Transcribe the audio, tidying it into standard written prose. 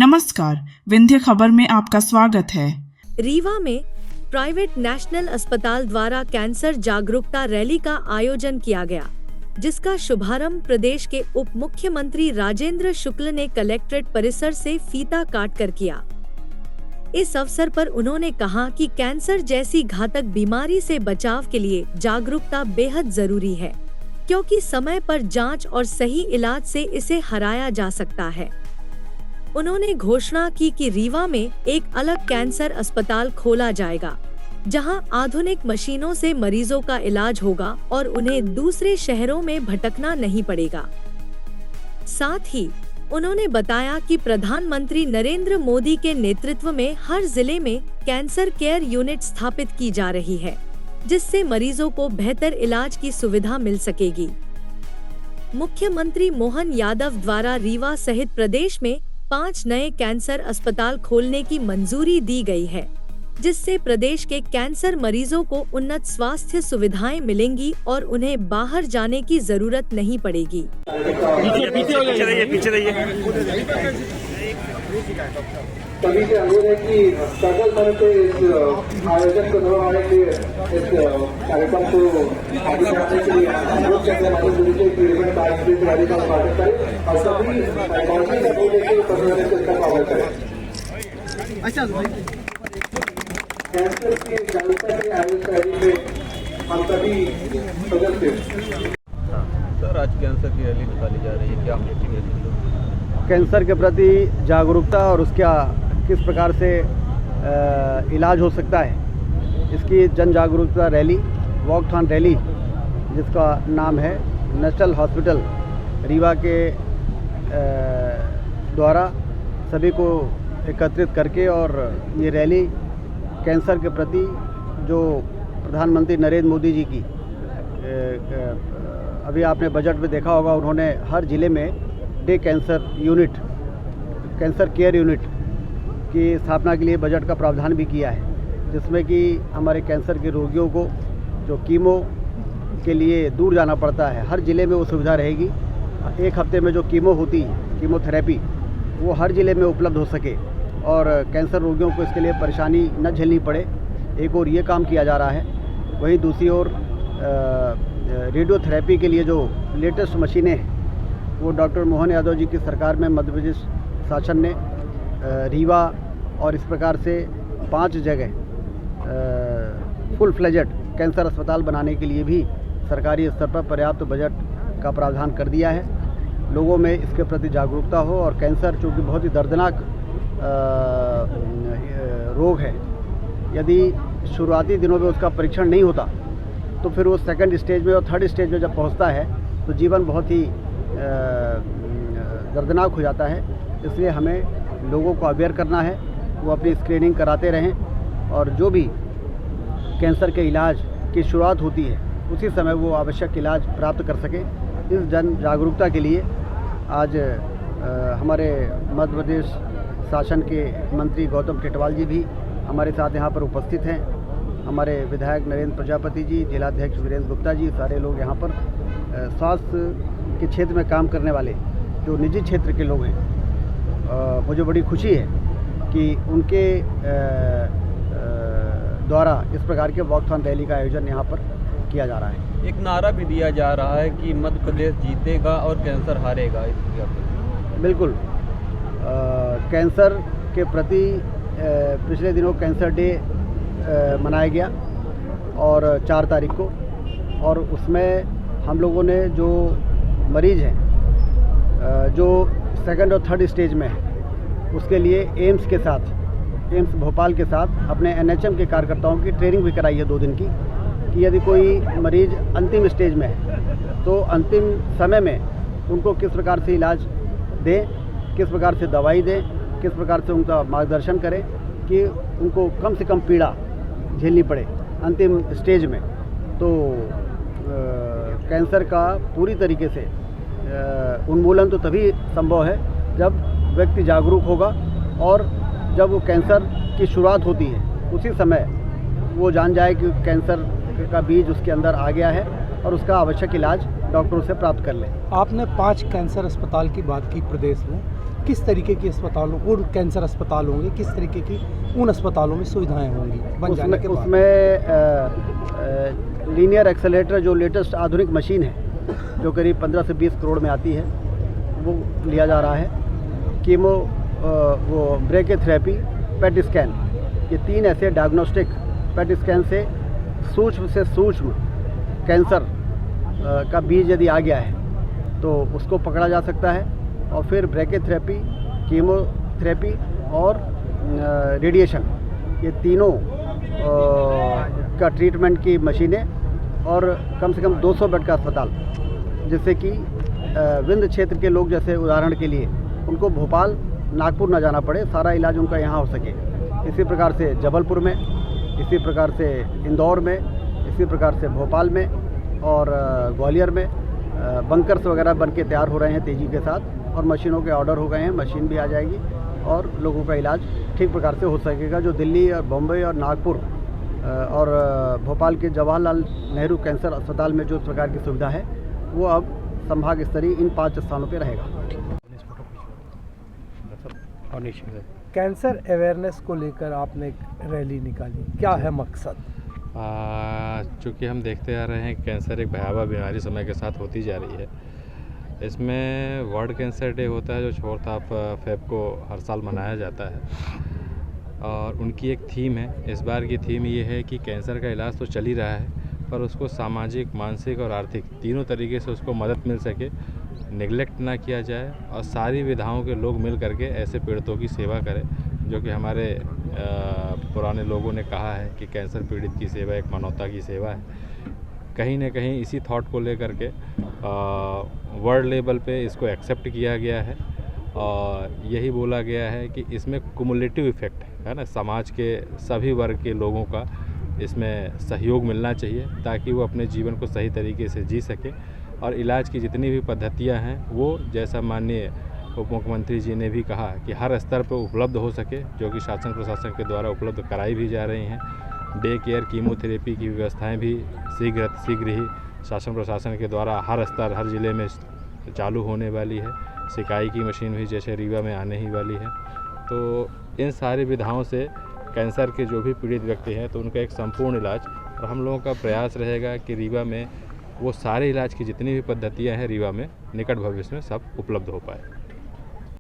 नमस्कार, विंध्य खबर में आपका स्वागत है। रीवा में प्राइवेट नेशनल अस्पताल द्वारा कैंसर जागरूकता रैली का आयोजन किया गया, जिसका शुभारंभ प्रदेश के उप मुख्यमंत्री राजेंद्र शुक्ल ने कलेक्ट्रेट परिसर से फीता काटकर किया। इस अवसर पर उन्होंने कहा कि कैंसर जैसी घातक बीमारी से बचाव के लिए जागरूकता बेहद जरूरी है, क्योंकि समय पर जांच और सही इलाज से इसे हराया जा सकता है। उन्होंने घोषणा की कि रीवा में एक अलग कैंसर अस्पताल खोला जाएगा, जहां आधुनिक मशीनों से मरीजों का इलाज होगा और उन्हें दूसरे शहरों में भटकना नहीं पड़ेगा। साथ ही उन्होंने बताया कि प्रधानमंत्री नरेंद्र मोदी के नेतृत्व में हर जिले में कैंसर केयर यूनिट स्थापित की जा रही है, जिससे मरीजों को बेहतर इलाज की सुविधा मिल सकेगी। मुख्यमंत्री मोहन यादव द्वारा रीवा सहित प्रदेश में 5 नए कैंसर अस्पताल खोलने की मंजूरी दी गई है, जिससे प्रदेश के कैंसर मरीजों को उन्नत स्वास्थ्य सुविधाएं मिलेंगी और उन्हें बाहर जाने की जरूरत नहीं पड़ेगी। सभी से अनुरोध है कि सकल तरह से इस आयोजन को करवाने के इस कार्यक्रम को आगे बढ़ाने के लिए अनुरोध करते हैं कि इवेंट आयोजित रैली का स्वागत करें और सभी टेक्नोलॉजी का बोले के प्रबंधन से इसका स्वागत करें। कैंसर की जागरूकता के आयोजन रैली में हम सभी सदस्य। सर, आज कैंसर की रैली निकाली जा रही है, क्या मीटिंग है? कैंसर के प्रति जागरूकता और उसका किस प्रकार से इलाज हो सकता है, इसकी जन जागरूकता रैली, वॉकथॉन रैली, जिसका नाम है नेशनल हॉस्पिटल रीवा के द्वारा सभी को एकत्रित करके, और ये रैली कैंसर के प्रति जो प्रधानमंत्री नरेंद्र मोदी जी की अभी आपने बजट में देखा होगा, उन्होंने हर ज़िले में day cancer unit, cancer care unit की स्थापना के लिए बजट का प्रावधान भी किया है, जिसमें कि हमारे कैंसर के रोगियों को जो कीमो के लिए दूर जाना पड़ता है, हर ज़िले में वो सुविधा रहेगी। एक हफ्ते में जो कीमो होती है, कीमोथेरेपी, वो हर ज़िले में उपलब्ध हो सके और कैंसर रोगियों को इसके लिए परेशानी न झेलनी पड़े। एक और ये काम किया जा रहा है, वहीं दूसरी ओर रेडियोथेरेपी के लिए जो लेटेस्ट मशीनें हैं, वो डॉक्टर मोहन यादव जी की सरकार में मध्य प्रदेश शासन ने रीवा और इस प्रकार से 5 जगह फुल फ्लेजेड कैंसर अस्पताल बनाने के लिए भी सरकारी स्तर पर पर्याप्त बजट का प्रावधान कर दिया है। लोगों में इसके प्रति जागरूकता हो, और कैंसर चूँकि बहुत ही दर्दनाक रोग है, यदि शुरुआती दिनों में उसका परीक्षण नहीं होता तो फिर वो सेकंड स्टेज में और थर्ड स्टेज में जब पहुंचता है तो जीवन बहुत ही दर्दनाक हो जाता है। इसलिए हमें लोगों को अवेयर करना है, वो अपनी स्क्रीनिंग कराते रहें, और जो भी कैंसर के इलाज की शुरुआत होती है उसी समय वो आवश्यक इलाज प्राप्त कर सकें। इस जन जागरूकता के लिए आज हमारे मध्य प्रदेश शासन के मंत्री गौतम टेटवाल जी भी हमारे साथ यहाँ पर उपस्थित हैं। हमारे विधायक नरेंद्र प्रजापति जी, जिलाध्यक्ष वीरेंद्र गुप्ता जी, सारे लोग यहाँ पर स्वास्थ्य के क्षेत्र में काम करने वाले जो निजी क्षेत्र के लोग हैं, मुझे बड़ी खुशी है कि उनके द्वारा इस प्रकार के वॉकथॉन रैली का आयोजन यहाँ पर किया जा रहा है। एक नारा भी दिया जा रहा है कि मध्य प्रदेश जीतेगा और कैंसर हारेगा। बिल्कुल, कैंसर के प्रति पिछले दिनों कैंसर डे मनाया गया और 4 तारीख को, और उसमें हम लोगों ने जो मरीज हैं जो सेकंड और थर्ड स्टेज में है, उसके लिए एम्स के साथ, एम्स भोपाल के साथ अपने एनएचएम के कार्यकर्ताओं की ट्रेनिंग भी कराई है 2 दिन की, कि यदि कोई मरीज अंतिम स्टेज में है तो अंतिम समय में उनको किस प्रकार से इलाज दें, किस प्रकार से दवाई दें, किस प्रकार से उनका मार्गदर्शन करें कि उनको कम से कम पीड़ा झेलनी पड़े अंतिम स्टेज में। तो कैंसर का पूरी तरीके से उन्मूलन तो तभी संभव है जब व्यक्ति जागरूक होगा, और जब वो कैंसर की शुरुआत होती है उसी समय वो जान जाए कि कैंसर का बीज उसके अंदर आ गया है, और उसका आवश्यक इलाज डॉक्टरों से प्राप्त कर लें। आपने 5 कैंसर अस्पताल की बात की प्रदेश में, किस तरीके के अस्पतालों और कैंसर अस्पताल होंगे, किस तरीके की उन अस्पतालों में सुविधाएं होंगी बन जाने के बाद? उसमें लीनियर एक्सेलेरेटर जो लेटेस्ट आधुनिक मशीन है, जो करीब 15 से 20 करोड़ में आती है, वो लिया जा रहा है। कीमो, वो ब्रेकेथेरेपी, पेट स्कैन, ये 3 ऐसे डायग्नोस्टिक पेट स्कैन से सूक्ष्म कैंसर का बीज यदि आ गया है तो उसको पकड़ा जा सकता है, और फिर ब्रेकेथेरेपी, कीमोथेरेपी और रेडिएशन, ये तीनों का ट्रीटमेंट की मशीनें, और कम से कम 200 बेड का अस्पताल, जिससे कि विंध्य क्षेत्र के लोग, जैसे उदाहरण के लिए उनको भोपाल, नागपुर ना जाना पड़े, सारा इलाज उनका यहाँ हो सके। इसी प्रकार से जबलपुर में, इसी प्रकार से इंदौर में, इसी प्रकार से भोपाल में और ग्वालियर में बंकर्स वगैरह बन के तैयार हो रहे हैं तेज़ी के साथ, और मशीनों के ऑर्डर हो गए हैं, मशीन भी आ जाएगी और लोगों का इलाज ठीक प्रकार से हो सकेगा। जो दिल्ली और बम्बई और नागपुर और भोपाल के जवाहरलाल नेहरू कैंसर अस्पताल में जो प्रकार की सुविधा है, वो अब संभाग स्तरीय इन 5 स्थानों पर रहेगा। कैंसर अवेयरनेस को लेकर आपने एक रैली निकाली, क्या है मकसद? चूँकि हम देखते आ रहे हैं कैंसर एक भयावह बीमारी समय के साथ होती जा रही है। इसमें वर्ल्ड कैंसर डे होता है जो 4 फेब को हर साल मनाया जाता है, और उनकी एक थीम है। इस बार की थीम ये है कि कैंसर का इलाज तो चल ही रहा है, पर उसको सामाजिक, मानसिक और आर्थिक तीनों तरीके से उसको मदद मिल सके, निगलेक्ट ना किया जाए, और सारी विधाओं के लोग मिल करके ऐसे पीड़ितों की सेवा करें। जो कि हमारे पुराने लोगों ने कहा है कि कैंसर पीड़ित की सेवा एक मानवता की सेवा है। कहीं ना कहीं इसी थॉट को लेकर के वर्ल्ड लेवल पे इसको एक्सेप्ट किया गया है, और यही बोला गया है कि इसमें कुमुलेटिव इफ़ेक्ट है ना, समाज के सभी वर्ग के लोगों का इसमें सहयोग मिलना चाहिए, ताकि वो अपने जीवन को सही तरीके से जी सके, और इलाज की जितनी भी पद्धतियां हैं वो, जैसा माननीय उप मुख्यमंत्री जी ने भी कहा, कि हर स्तर पर उपलब्ध हो सके, जो कि शासन प्रशासन के द्वारा उपलब्ध कराई भी जा रही हैं। डे केयर, कीमोथेरेपी की व्यवस्थाएं भी शीघ्र ही शासन प्रशासन के द्वारा हर स्तर, हर ज़िले में चालू होने वाली है। सिकाई की मशीन भी जैसे रीवा में आने ही वाली है। तो इन सारी विधाओं से कैंसर के जो भी पीड़ित व्यक्ति हैं, तो उनका एक संपूर्ण इलाज, और हम लोगों का प्रयास रहेगा कि रीवा में वो सारे इलाज की जितनी भी पद्धतियाँ हैं रीवा में निकट भविष्य में सब उपलब्ध हो पाए।